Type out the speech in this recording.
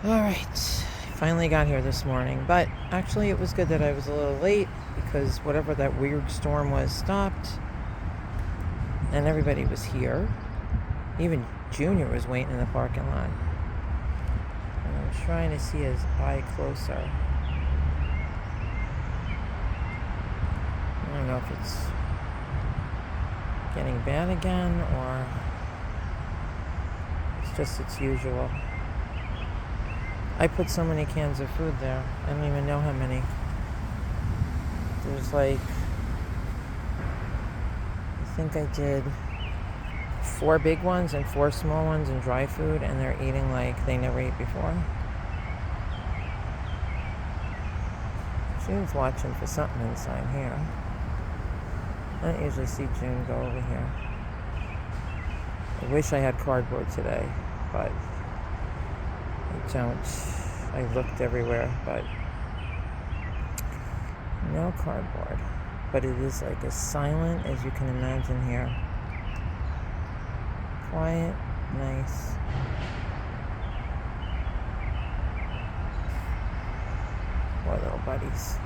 Alright, finally got here this morning, but actually it was good that I was a little late because whatever that weird storm was stopped and everybody was here. Even Junior was waiting in the parking lot. And I'm trying to see his eye closer. I don't know if it's getting bad again or it's just its usual. I put so many cans of food there. I don't even know how many. There's I think I did 4 big ones and 4 small ones in dry food, and they're eating like they never ate before. June's watching for something inside here. I don't usually see June go over here. I wish I had cardboard today, but I don't. I looked everywhere, but no cardboard. But it is like as silent as you can imagine here. Quiet, nice. Poor little buddies.